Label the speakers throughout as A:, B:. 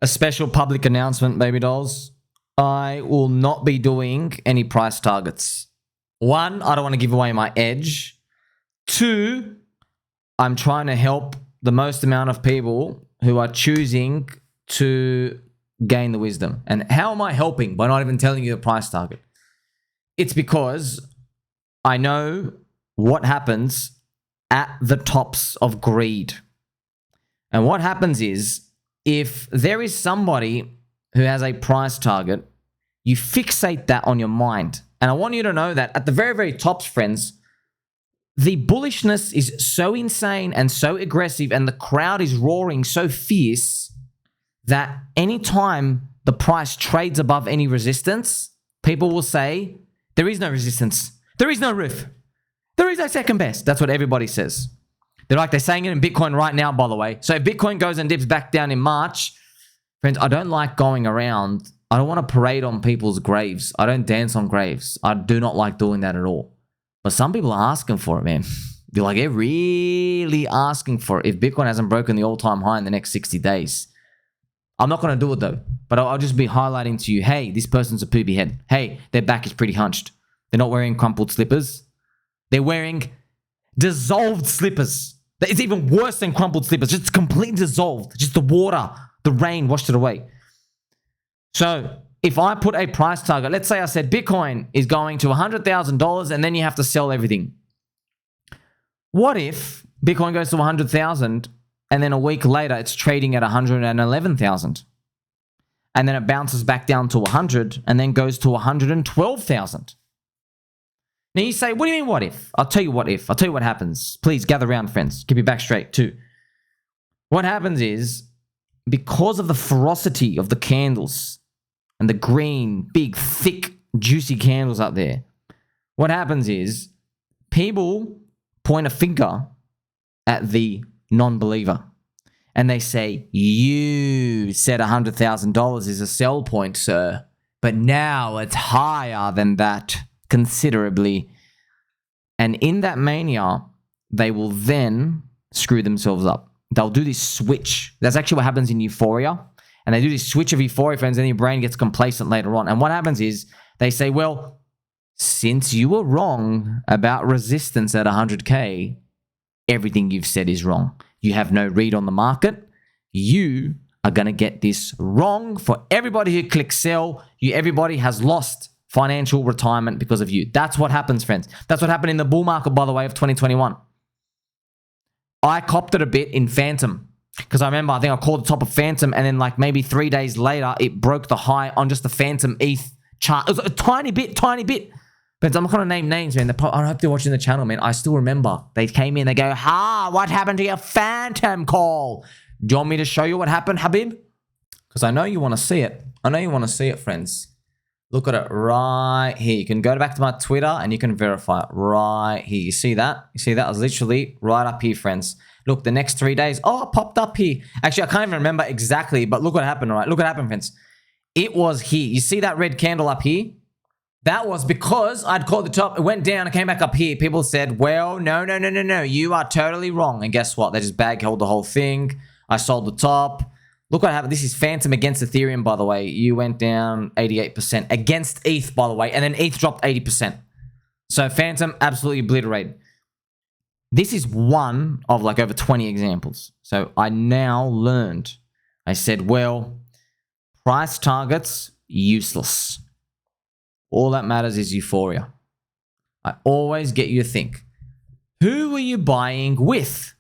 A: a special public announcement, baby dolls. I will not be doing any price targets. 1, I don't want to give away my edge. 2, I'm trying to help the most amount of people who are choosing to gain the wisdom. And how am I helping by not even telling you the price target? It's because I know what happens at the tops of greed. And what happens is, if there is somebody who has a price target, you fixate that on your mind. And I want you to know that at the very, very tops, friends, the bullishness is so insane and so aggressive, and the crowd is roaring so fierce that anytime the price trades above any resistance, people will say, there is no resistance. There is no roof. There is no second best. That's what everybody says. They're saying it in Bitcoin right now, by the way. So if Bitcoin goes and dips back down in March, friends, I don't like going around. I don't want to parade on people's graves. I don't dance on graves. I do not like doing that at all. But some people are asking for it, man. They're really asking for it. If Bitcoin hasn't broken the all-time high in the next 60 days. I'm not going to do it though. But I'll just be highlighting to you, hey, this person's a poopy head. Hey, their back is pretty hunched. They're not wearing crumpled slippers. They're wearing dissolved slippers. It's even worse than crumpled slippers. Just completely dissolved. Just the water, the rain washed it away. So if I put a price target, let's say I said Bitcoin is going to $100,000 and then you have to sell everything. What if Bitcoin goes to 100,000 and then a week later it's trading at 111,000? And then it bounces back down to 100 and then goes to 112,000. Now you say, what do you mean what if? I'll tell you what if. I'll tell you what happens. Please gather around, friends. Keep your back straight too. What happens is, because of the ferocity of the candles and the green, big, thick, juicy candles up there, what happens is people point a finger at the non-believer and they say, you said $100,000 is a sell point, sir, but now it's higher than that considerably. And in that mania, they will then screw themselves up. They'll do this switch. That's actually what happens in Euphoria. And they do this switch of Euphoria, friends, and your brain gets complacent later on. And what happens is they say, well, since you were wrong about resistance at 100K, everything you've said is wrong. You have no read on the market. You are going to get this wrong. For everybody who clicks sell, everybody has lost financial retirement because of you. That's what happens, friends. That's what happened in the bull market, by the way, of 2021. I copped it a bit in Fantom because I remember, I think I called the top of Fantom, and then maybe 3 days later, it broke the high on just the Fantom ETH chart. It was a tiny bit. But I'm not going to name names, man. I hope they're watching the channel, man. I still remember. They came in, they go, what happened to your Fantom call? Do you want me to show you what happened, Habib? Because I know you want to see it. I know you want to see it, friends. Look at it right here. You can go back to my Twitter and you can verify it right here. You see that? You see that? I was literally right up here, friends. Look, the next 3 days. Oh, it popped up here. Actually, I can't even remember exactly, but look what happened, all right? Look what happened, friends. It was here. You see that red candle up here? That was because I'd called the top. It went down and came back up here. People said, well, no. You are totally wrong. And guess what? They just bag held the whole thing. I sold the top. Look what happened. This is Fantom against Ethereum, by the way. You went down 88% against ETH, by the way. And then ETH dropped 80%. So Fantom absolutely obliterated. This is one of over 20 examples. So I now learned. I said, well, price targets, useless. All that matters is Euphoria. I always get you to think, who are you buying with?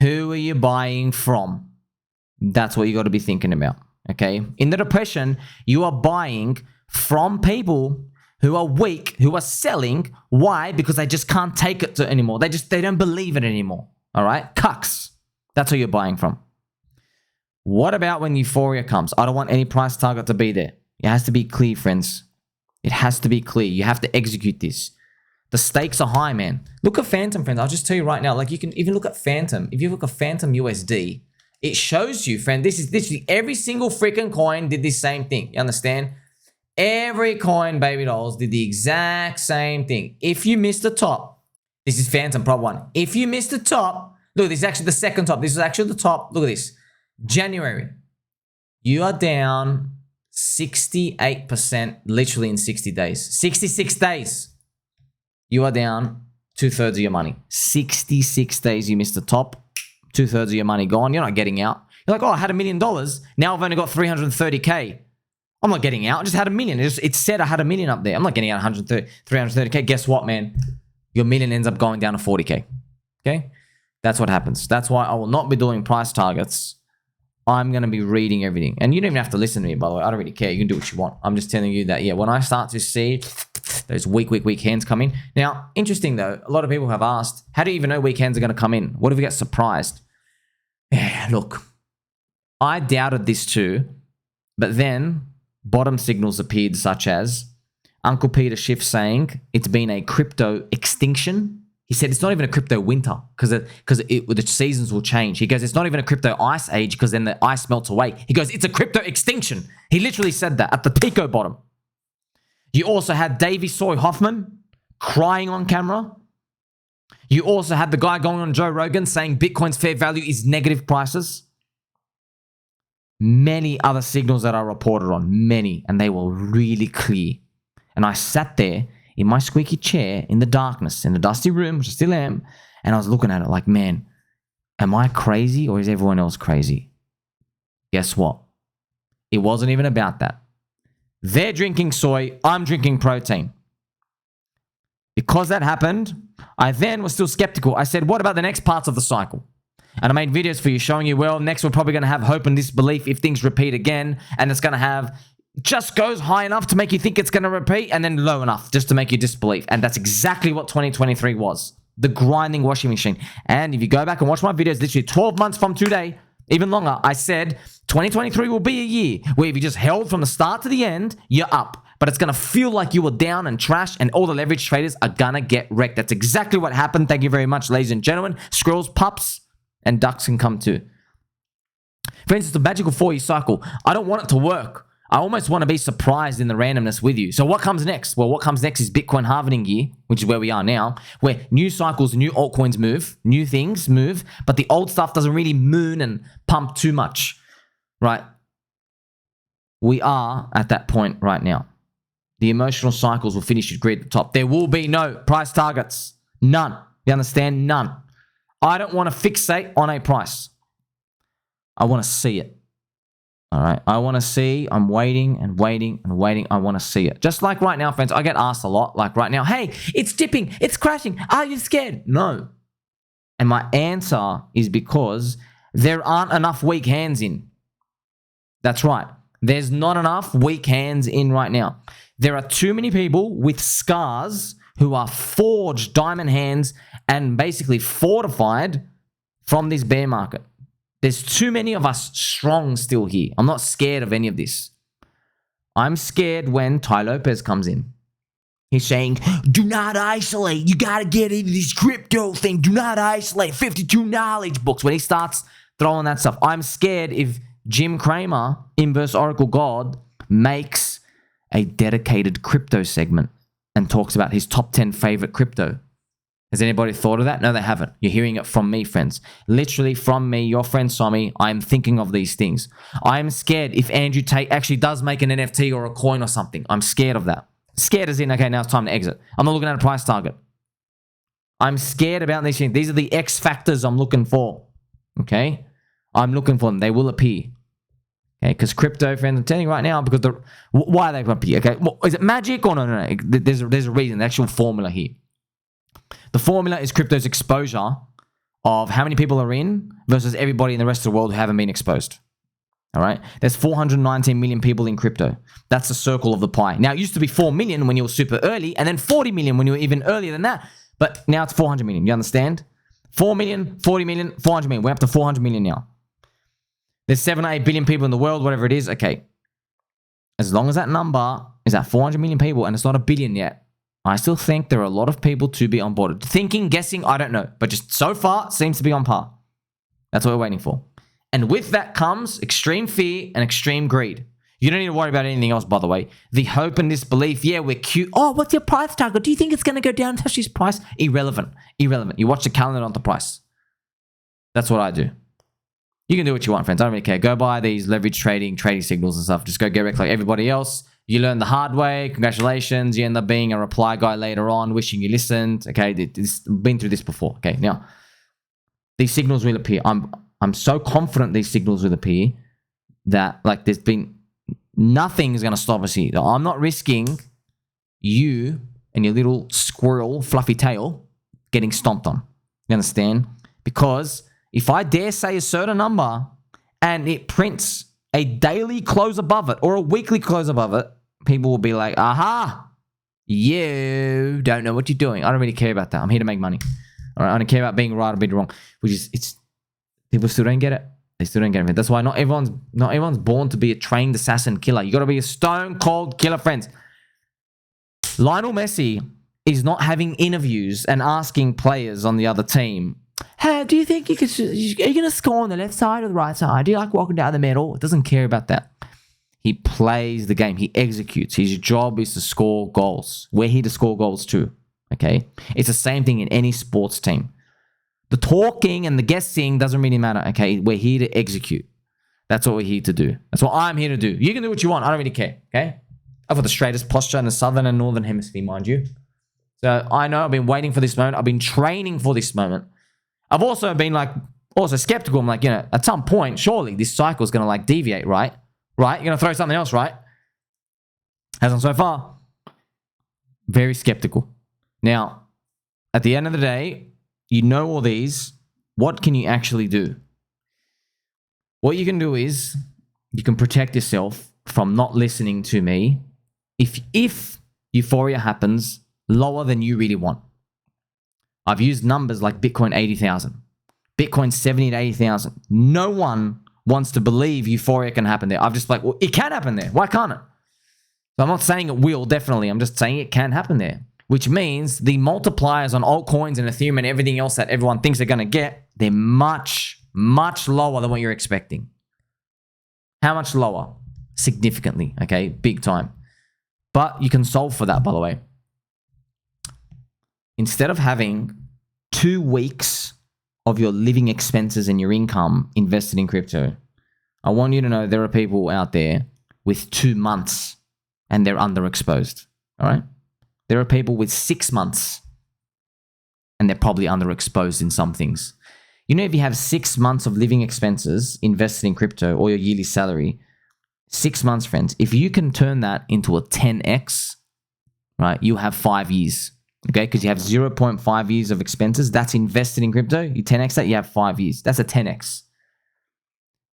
A: Who are you buying from? That's what you got to be thinking about, okay? In the depression, you are buying from people who are weak, who are selling. Why? Because they just can't take it anymore. They don't believe it anymore, all right? Cucks. That's who you're buying from. What about when Euphoria comes? I don't want any price target to be there. It has to be clear, friends. It has to be clear. You have to execute this. The stakes are high, man. Look at Fantom, friends. I'll just tell you right now, you can even look at Fantom. If you look at Fantom USD, it shows you, friend, this is literally every single freaking coin did this same thing. You understand? Every coin, baby dolls, did the exact same thing. If you missed the top, this is Fantom Prop 1. If you missed the top, look, this is actually the second top. This is actually the top. Look at this. January. You are down 68% literally in 60 days. 66 days. You are down 2/3 of your money. 66 days you missed the top. 2/3 of your money gone. You're not getting out. You're like, oh, I had $1 million. Now I've only got 330K. I'm not getting out. I just had $1 million. It said I had $1 million up there. I'm not getting out 330K. Guess what, man? Your $1 million ends up going down to 40K. Okay? That's what happens. That's why I will not be doing price targets. I'm going to be reading everything. And you don't even have to listen to me, by the way. I don't really care. You can do what you want. I'm just telling you that, yeah, when I start to see those weak hands come in. Now, interesting though, a lot of people have asked, how do you even know weak hands are going to come in? What if we get surprised? Yeah, look, I doubted this too, but then bottom signals appeared, such as Uncle Peter Schiff saying it's been a crypto extinction. He said it's not even a crypto winter because the seasons will change. He goes, it's not even a crypto ice age because then the ice melts away. He goes, it's a crypto extinction. He literally said that at the Pico bottom. You also had Davey Soy Hoffman crying on camera. You also had the guy going on Joe Rogan saying Bitcoin's fair value is negative prices. Many other signals that I reported on, many, and they were really clear. And I sat there in my squeaky chair in the darkness, in the dusty room, which I still am, and I was looking at it like, man, am I crazy or is everyone else crazy? Guess what? It wasn't even about that. They're drinking soy, I'm drinking protein. Because that happened, I then was still skeptical. I said, what about the next parts of the cycle? And I made videos for you showing you, well, next we're probably going to have hope and disbelief if things repeat again, and it's going to have just goes high enough to make you think it's going to repeat and then low enough just to make you disbelief. And that's exactly what 2023 was. The grinding washing machine. And if you go back and watch my videos, literally 12 months from today, even longer, I said 2023 will be a year where if you just held from the start to the end, you're up. But it's going to feel like you were down and trash and all the leverage traders are going to get wrecked. That's exactly what happened. Thank you very much, ladies and gentlemen. Squirrels, pups, and ducks can come too. For instance, the magical 4-year cycle, I don't want it to work. I almost want to be surprised in the randomness with you. So what comes next? Well, what comes next is Bitcoin halving year, which is where we are now, where new cycles, new altcoins move, new things move, but the old stuff doesn't really moon and pump too much, right? We are at that point right now. The emotional cycles will finish your grid at the top. There will be no price targets. None. You understand? None. I don't want to fixate on a price. I want to see it. All right. I want to see. I'm waiting and waiting and waiting. I want to see it. Just like right now, friends, I get asked a lot, like right now, hey, it's dipping. It's crashing. Are you scared? No. And my answer is because there aren't enough weak hands in. That's right. There's not enough weak hands in right now. There are too many people with scars who are forged diamond hands and basically fortified from this bear market. There's too many of us strong still here. I'm not scared of any of this. I'm scared when Ty Lopez comes in. He's saying, do not isolate. You got to get into this crypto thing. Do not isolate. 52 knowledge books. When he starts throwing that stuff, I'm scared if Jim Cramer, Inverse Oracle God, makes a dedicated crypto segment and talks about his top 10 favorite crypto. Has anybody thought of that? No, they haven't. You're hearing it from me, friends. Literally from me, your friend Somi, I'm thinking of these things. I'm scared if Andrew Tate actually does make an NFT or a coin or something. I'm scared of that. Scared as in, okay, now it's time to exit. I'm not looking at a price target. I'm scared about these things. These are the X factors I'm looking for. Okay? I'm looking for them. They will appear. Okay? Because crypto, friends, I'm telling you right now, because why are they going to appear? Okay? Well, is it magic or no? There's a reason, the actual formula here. The formula is crypto's exposure of how many people are in versus everybody in the rest of the world who haven't been exposed. All right? There's 419 million people in crypto. That's the circle of the pie. Now, it used to be 4 million when you were super early, and then 40 million when you were even earlier than that. But now it's 400 million. You understand? 4 million, 40 million, 400 million. We're up to 400 million now. There's 7 or 8 billion people in the world, whatever it is. Okay. As long as that number is at 400 million people and it's not a billion yet, I still think there are a lot of people to be onboarded. Thinking, guessing, I don't know. But just so far, it seems to be on par. That's what we're waiting for. And with that comes extreme fear and extreme greed. You don't need to worry about anything else, by the way. The hope and disbelief, yeah, we're cute. Oh, what's your price target? Do you think it's going to go down, touch this price? Irrelevant. Irrelevant. You watch the calendar, not the price. That's what I do. You can do what you want, friends. I don't really care. Go buy these leverage trading signals and stuff. Just go get wrecked like everybody else. You learn the hard way. Congratulations. You end up being a reply guy later on, wishing you listened. Okay, been through this before. Okay, now these signals will appear. I'm so confident these signals will appear that like there's been nothing is going to stop us here. I'm not risking you and your little squirrel fluffy tail getting stomped on. You understand? Because if I dare say a certain number and it prints a daily close above it or a weekly close above it, people will be like, aha, you don't know what you're doing. I don't really care about that. I'm here to make money. All right, I don't care about being right or being wrong, which is, people still don't get it. They still don't get it. That's why not everyone's born to be a trained assassin killer. You got to be a stone cold killer, friends. Lionel Messi is not having interviews and asking players on the other team, hey, do you think are you going to score on the left side or the right side? Do you like walking down the middle? It doesn't care about that. He plays the game. He executes. His job is to score goals. We're here to score goals too. Okay? It's the same thing in any sports team. The talking and the guessing doesn't really matter. Okay? We're here to execute. That's what we're here to do. That's what I'm here to do. You can do what you want. I don't really care. Okay? I've got the straightest posture in the southern and northern hemisphere, mind you. So I know I've been waiting for this moment. I've been training for this moment. I've also been also skeptical. I'm like, at some point, surely this cycle is going to deviate, right? Right? You're going to throw something else, right? Hasn't so far. Very skeptical. Now, at the end of the day, you know all these. What can you actually do? What you can do is you can protect yourself from not listening to me if Euphoria happens lower than you really want. I've used numbers like Bitcoin 80,000, Bitcoin 70 to 80,000. No one wants to believe Euphoria can happen there. I've just well, it can happen there. Why can't it? So I'm not saying it will, definitely. I'm just saying it can happen there, which means the multipliers on altcoins and Ethereum and everything else that everyone thinks they're going to get, they're much, much lower than what you're expecting. How much lower? Significantly, okay? Big time. But you can solve for that, by the way. Instead of having 2 weeks of your living expenses and your income invested in crypto, I want you to know there are people out there with 2 months and they're underexposed. All right? There are people with 6 months and they're probably underexposed in some things. If you have 6 months of living expenses invested in crypto or your yearly salary, 6 months, friends, if you can turn that into a 10x, right, you have 5 years. Okay, because you have 0.5 years of expenses. That's invested in crypto. You 10x that, you have 5 years. That's a 10x.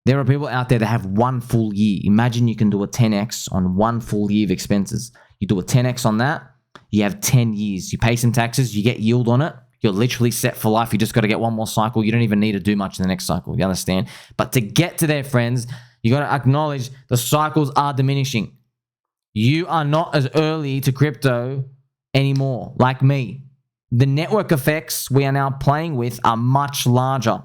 A: There are people out there that have 1 full year. Imagine you can do a 10x on 1 full year of expenses. You do a 10x on that, you have 10 years. You pay some taxes, you get yield on it. You're literally set for life. You just got to get one more cycle. You don't even need to do much in the next cycle. You understand? But to get to there, friends, you got to acknowledge the cycles are diminishing. You are not as early to crypto anymore, like me. The network effects we are now playing with are much larger,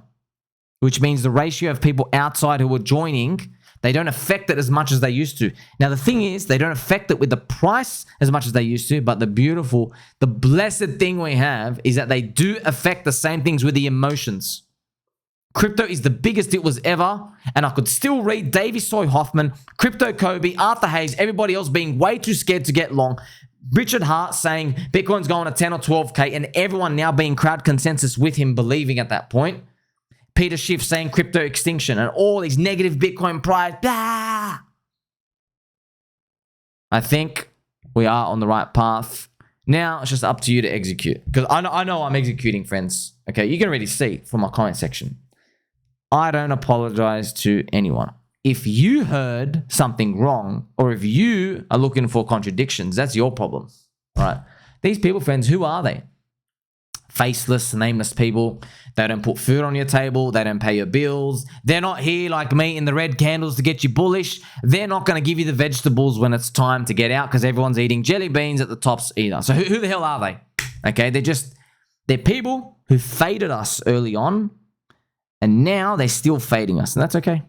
A: which means the ratio of people outside who are joining, they don't affect it as much as they used to. Now, the thing is, they don't affect it with the price as much as they used to, but the blessed thing we have is that they do affect the same things with the emotions. Crypto is the biggest it was ever, and I could still read Davey Soy Hoffman, Crypto Kobe, Arthur Hayes, everybody else being way too scared to get long, Richard Hart saying Bitcoin's going to 10 or 12K, and everyone now being crowd consensus with him believing at that point. Peter Schiff saying crypto extinction and all these negative Bitcoin price. Blah! I think we are on the right path. Now it's just up to you to execute. Because I know I'm executing, friends. Okay, you can already see from my comment section. I don't apologize to anyone. If you heard something wrong, or if you are looking for contradictions, that's your problem. All right? These people, friends, who are they? Faceless, nameless people. They don't put food on your table. They don't pay your bills. They're not here like me in the red candles to get you bullish. They're not going to give you the vegetables when it's time to get out because everyone's eating jelly beans at the tops either. So who the hell are they? Okay, they're people who faded us early on, and now they're still fading us, and that's okay.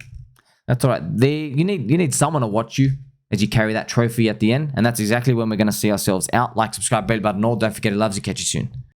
A: That's all right. You need someone to watch you as you carry that trophy at the end, and that's exactly when we're going to see ourselves out. Like, subscribe, bell button, all. Don't forget, it loves you. Catch you soon.